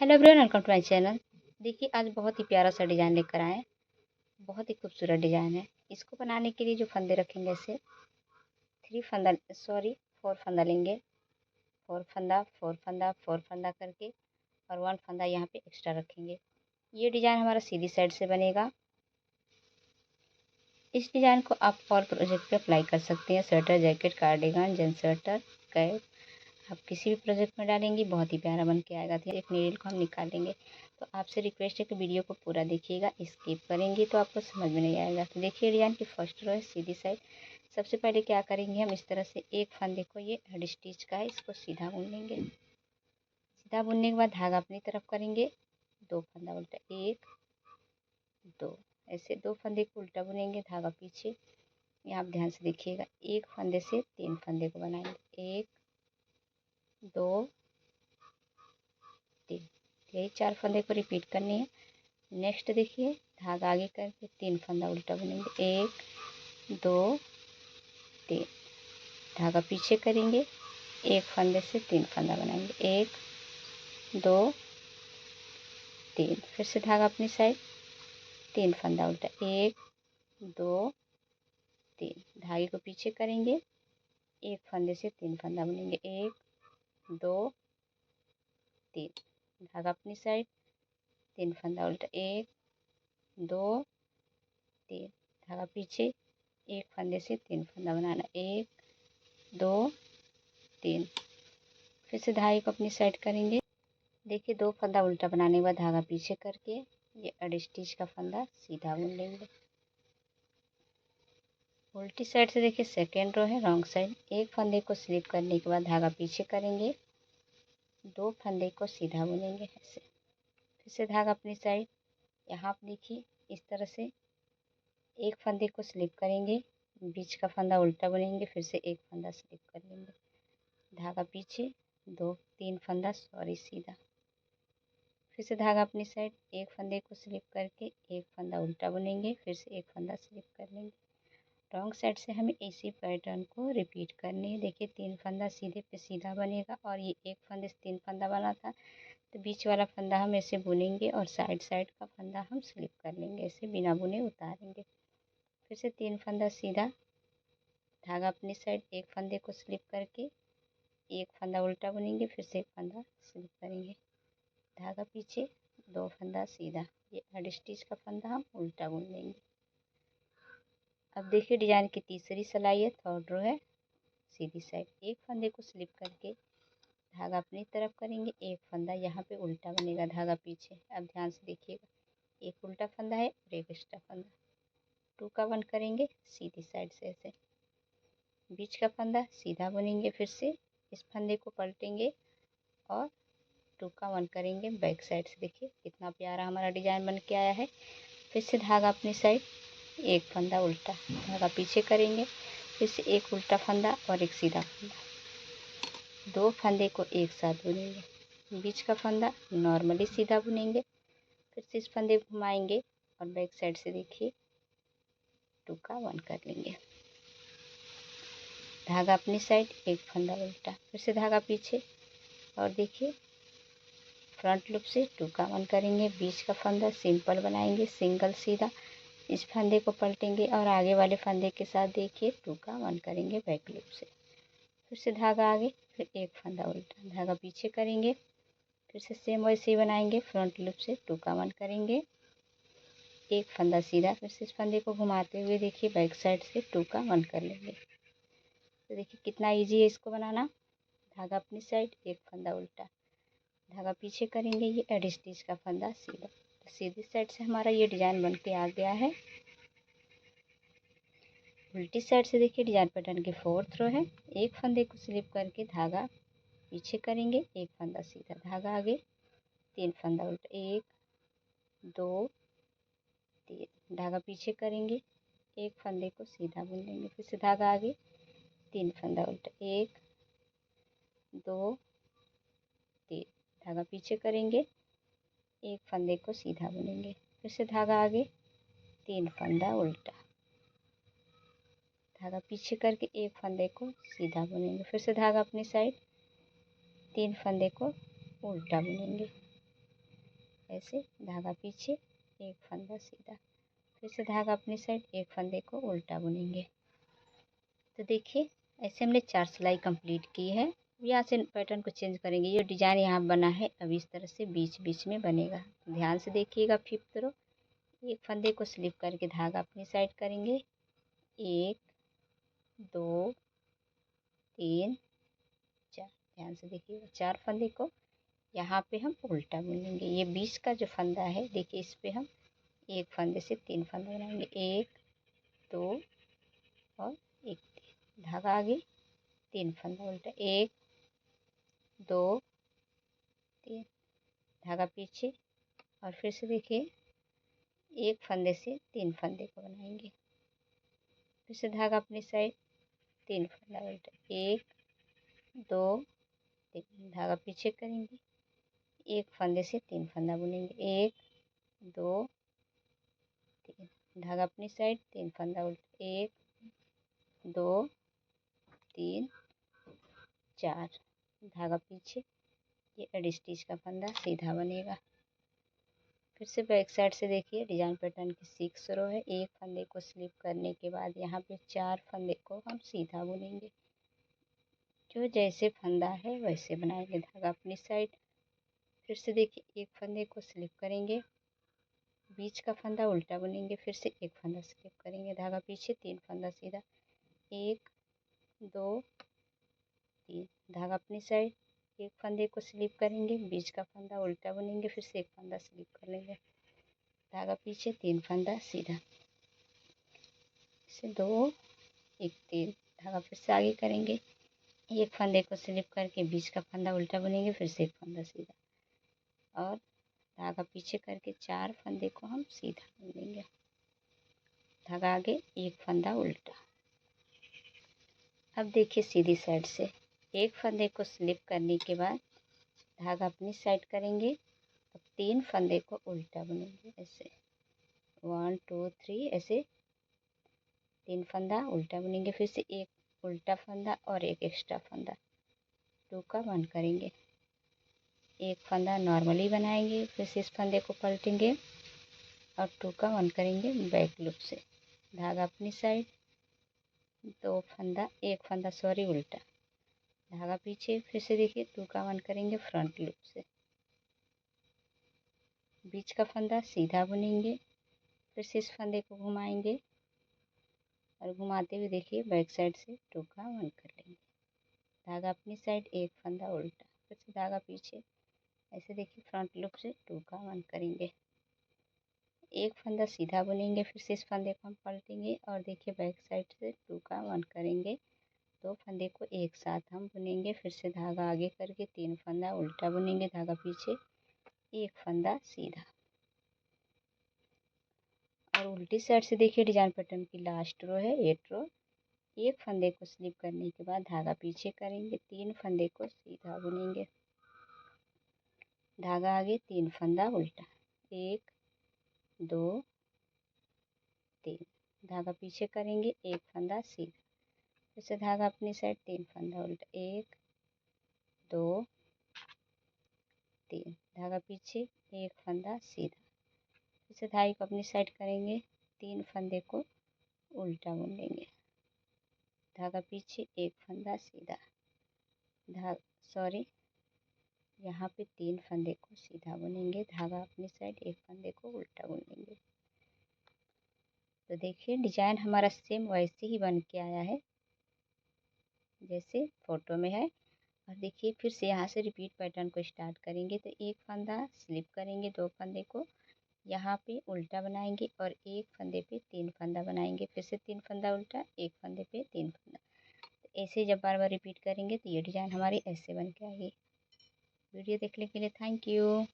Hello everyone, welcome to my channel. देखिए आज बहुत ही प्यारा सा डिज़ाइन लेकर आए हैं। बहुत ही खूबसूरत डिज़ाइन है। इसको बनाने के लिए जो फंदे रखेंगे ऐसे फोर फंदा लेंगे। फोर फंदा करके और वन फंदा यहाँ पे एक्स्ट्रा रखेंगे। ये डिज़ाइन हमारा सीधी साइड से बनेगा। इस डिज़ाइन को आप और प्रोजेक्ट पे अप्लाई कर सकते हैं। Sweater, jacket, cardigan, gents sweater, cap, आप किसी भी प्रोजेक्ट में डालेंगी बहुत ही प्यारा बन के आएगा। तो एक नीडल को हम निकालेंगे। तो आपसे रिक्वेस्ट है कि वीडियो को पूरा देखिएगा। स्किप करेंगे तो आपको समझ में नहीं आएगा। तो देखिए डिजाइन की फर्स्ट रो है सीधी साइड। सबसे पहले क्या करेंगे, हम इस तरह से एक फंदे को, ये हेड स्टिच का है, इसको सीधा बुन लेंगे। सीधा बुनने के बाद धागा अपनी तरफ करेंगे, दो फंदा उल्टा, एक दो, ऐसे दो फंदे को उल्टा बुनेंगे, धागा पीछे। यहाँ आप ध्यान से देखिएगा, एक फंदे से तीन फंदे को बनाएंगे, एक दो तीन, यही चार फंदे को रिपीट करनी है। नेक्स्ट देखिए, धागा आगे करके तीन फंदा उल्टा बुनेंगे, एक दो तीन, धागा पीछे करेंगे, एक फंदे से तीन फंदा बनाएंगे, एक दो तीन, फिर से धागा अपनी साइड, तीन फंदा उल्टा, एक दो तीन, धागे को पीछे करेंगे, एक फंदे से तीन फंदा बुनेंगे, एक दो तीन, धागा अपनी साइड, तीन फंदा उल्टा, एक दो तीन, धागा पीछे, एक फंदे से तीन फंदा बनाना, एक दो तीन, फिर से धागे को अपनी साइड करेंगे। देखिए दो फंदा उल्टा बनाने के बाद धागा पीछे करके ये अड़ स्टिच का फंदा सीधा बुन लेंगे। उल्टी साइड से देखिए सेकेंड रो है, रॉन्ग साइड। एक फंदे को स्लिप करने के बाद धागा पीछे करेंगे, दो फंदे को सीधा बुनेंगे ऐसे, फिर से धागा अपनी साइड। यहाँ आप देखिए इस तरह से एक फंदे को स्लिप करेंगे, बीच का फंदा उल्टा बुनेंगे, फिर से एक फंदा स्लिप कर लेंगे, धागा पीछे, दो तीन फंदा सीधा, फिर से धागा अपनी साइड, एक फंदे को स्लिप करके एक फंदा उल्टा बुनेंगे, फिर से एक फंदा स्लिप कर लेंगे। रॉन्ग साइड से हमें इसी पैटर्न को रिपीट करनी है। देखिए तीन फंदा सीधे पे सीधा बनेगा और ये एक फंदे से तीन फंदा बना था, तो बीच वाला फंदा हम ऐसे बुनेंगे और साइड साइड का फंदा हम स्लिप कर लेंगे, ऐसे बिना बुने उतारेंगे। फिर से तीन फंदा सीधा, धागा अपनी साइड, एक फंदे को स्लिप करके एक फंदा उल्टा बुनेंगे, फिर से एक फंदा स्लिप करेंगे, धागा पीछे, दो फंदा सीधा, ये अड़ स्टिच का फंदा हम उल्टा बुन लेंगे। अब देखिए डिजाइन की तीसरी सिलाई है, थर्ड रो है, सीधी साइड। एक फंदे को स्लिप करके धागा अपनी तरफ करेंगे, एक फंदा यहाँ पे उल्टा बनेगा, धागा पीछे। अब ध्यान से देखिएगा, एक उल्टा फंदा है और एक एक्स्ट्रा फंदा, टू का वन करेंगे सीधी साइड से ऐसे, बीच का फंदा सीधा बुनेंगे, फिर से इस फंदे को पलटेंगे और टू का वन करेंगे बैक साइड से। देखिए कितना प्यारा हमारा डिजाइन बन के आया है। फिर से धागा अपनी साइड, एक फंदा उल्टा, धागा पीछे करेंगे, फिर से एक उल्टा फंदा और एक सीधा फंदा, दो फंदे को एक साथ बुनेंगे, बीच का फंदा नॉर्मली सीधा बुनेंगे, फिर से इस फंदे को घुमाएंगे और बैक साइड से देखिए टू का वन कर लेंगे, धागा अपनी साइड, एक फंदा उल्टा, फिर से धागा पीछे और देखिए फ्रंट लूप से टू का वन करेंगे, बीच का फंदा सिंपल बनाएंगे सिंगल सीधा, इस फंदे को पलटेंगे और आगे वाले फंदे के साथ देखिए टू का वन करेंगे बैक लूप से, फिर से धागा आगे, फिर एक फंदा उल्टा, धागा पीछे करेंगे, फिर से सेम वैसे ही बनाएंगे, फ्रंट लूप से टू का वन करेंगे, एक फंदा सीधा, फिर से इस फंदे को घुमाते हुए देखिए बैक साइड से टू का वन कर लेंगे। तो देखिए कितना इजी है इसको बनाना। धागा अपनी साइड, एक फंदा उल्टा, धागा पीछे करेंगे, ये एड स्टिच का फंदा सीधा। तो सीधी साइड से हमारा ये डिजाइन बन के आ गया है। उल्टी साइड से देखिए डिजाइन पैटर्न की फोर्थ रो है, एक फंदे को स्लिप करके धागा पीछे करेंगे, एक फंदा सीधा, धागा आगे, तीन फंदा उल्टा, एक दो तीन, धागा पीछे करेंगे, एक फंदे को सीधा बुन लेंगे, फिर से धागा आगे, तीन फंदा उल्टा, एक दो तीन, धागा पीछे करेंगे, एक फंदे को सीधा बुनेंगे, फिर से धागा आगे, तीन फंदा उल्टा, धागा पीछे करके एक फंदे को सीधा बुनेंगे, फिर से धागा अपनी साइड, तीन फंदे को उल्टा बुनेंगे, ऐसे, धागा पीछे, एक फंदा सीधा, फिर से धागा अपनी साइड, एक फंदे को उल्टा बुनेंगे। तो देखिए ऐसे हमने 4 सिलाई कंप्लीट की है। यहाँ से पैटर्न को चेंज करेंगे। ये डिजाइन यहाँ बना है, अब इस तरह से बीच बीच में बनेगा। ध्यान से देखिएगा। 5th रो, एक फंदे को स्लिप करके धागा अपनी साइड करेंगे, 1 2 3 4, ध्यान से देखिएगा। 4 फंदे को यहाँ पे हम उल्टा बुनेंगे। ये 20 का जो फंदा है देखिए, इस पे हम एक फंदे से 3 फंदे बनाएंगे, 1 2 और 1 3, धागा आगे, 3 फंदा उल्टा, 1 2 3, धागा पीछे, और फिर से देखिए एक फंदे से 3 फंदे को बनाएंगे, फिर से धागा अपनी साइड, 3 फंदा उल्टा, 1 2 3, धागा पीछे करेंगे, एक फंदे से 3 फंदा बुनेंगे, 1 2 3, धागा अपनी साइड, 3 फंदा उल्टा, 1 2 3 4, धागा पीछे, ये एडी स्टिच का फंदा सीधा बनेगा। फिर से बैक साइड से देखिए, डिजाइन पैटर्न की 6 रो है। एक फंदे को स्लिप करने के बाद यहाँ पे 4 फंदे को हम सीधा बुनेंगे। जो जैसे फंदा है वैसे बनाएंगे, धागा अपनी साइड। फिर से देखिए एक फंदे को स्लिप करेंगे, बीच का फंदा उल्टा बुनेंगे, फिर से एक फंदा स्लिप करेंगे, धागा पीछे, 3 फंदा सीधा, 1 2 3, धागा अपनी साइड, एक फंदे को स्लिप करेंगे, बीच का फंदा उल्टा बुनेंगे, फिर से एक फंदा स्लिप कर लेंगे, धागा पीछे, 3 फंदा सीधा, से 2 1 3, धागा फिर से आगे करेंगे, एक फंदे को स्लिप करके बीच का फंदा उल्टा बुनेंगे, फिर से एक फंदा सीधा, और धागा पीछे करके 4 फंदे को हम सीधा बुनेंगे, धागा आगे, एक फंदा उल्टा। अब देखिए सीधी साइड से, एक फंदे को स्लिप करने के बाद धागा अपनी साइड करेंगे, अब 3 फंदे को उल्टा बुनेंगे, ऐसे 1 2 3, ऐसे 3 फंदा उल्टा बुनेंगे, फिर से एक उल्टा फंदा और एक एक्स्ट्रा फंदा, 2 का 1 करेंगे, एक फंदा नॉर्मली बनाएंगे, फिर से इस फंदे को पलटेंगे और 2 का 1 करेंगे बैक लूप से, धागा अपनी साइड, 2 फंदा, एक फंदा सॉरी उल्टा, धागा पीछे, फिर से देखिए 2 का 1 करेंगे फ्रंट लूप से, बीच का फंदा सीधा बुनेंगे, फिर से इस फंदे को घुमाएंगे और घुमाते हुए देखिए बैक साइड से 2 का 1 कर लेंगे, धागा अपनी साइड, एक फंदा उल्टा, फिर से धागा पीछे, ऐसे देखिए फ्रंट लूप से 2 का 1 करेंगे, एक फंदा सीधा बुनेंगे, फिर से इस फंदे को हम पलटेंगे और देखिए बैक साइड से 2 का 1 करेंगे, 2 फंदे को एक साथ हम बुनेंगे, फिर से धागा आगे करके 3 फंदा उल्टा बुनेंगे, धागा पीछे, एक फंदा सीधा, और उल्टी साइड से देखिए डिजाइन पैटर्न की लास्ट रो है 8 रो। एक फंदे को स्लिप करने के बाद धागा पीछे करेंगे, 3 फंदे को सीधा बुनेंगे, धागा आगे, 3 फंदा उल्टा, 1 2 3, धागा पीछे करेंगे, एक फंदा सीधा, फिर से धागा अपनी साइड, 3 फंदा उल्टा, 1 2 3, धागा पीछे, एक फंदा सीधा, फिर से धागे को अपनी साइड करेंगे, 3 फंदे को उल्टा बुनेंगे, धागा पीछे, एक फंदा सीधा, सॉरी यहाँ पे 3 फंदे को सीधा बुनेंगे, धागा अपनी साइड, एक फंदे को उल्टा बुनेंगे। तो देखिए डिजाइन हमारा सेम वैसे ही बन के आया है जैसे फोटो में है। और देखिए फिर से यहाँ से रिपीट पैटर्न को स्टार्ट करेंगे, तो एक फंदा स्लिप करेंगे, 2 फंदे को यहाँ पे उल्टा बनाएंगे और एक फंदे पे 3 फंदा बनाएंगे, फिर से 3 फंदा उल्टा, एक फंदे पे 3 फंदा। तो ऐसे जब बार बार रिपीट करेंगे तो ये डिज़ाइन हमारी ऐसे बन के आएगी। वीडियो देखने के लिए थैंक यू।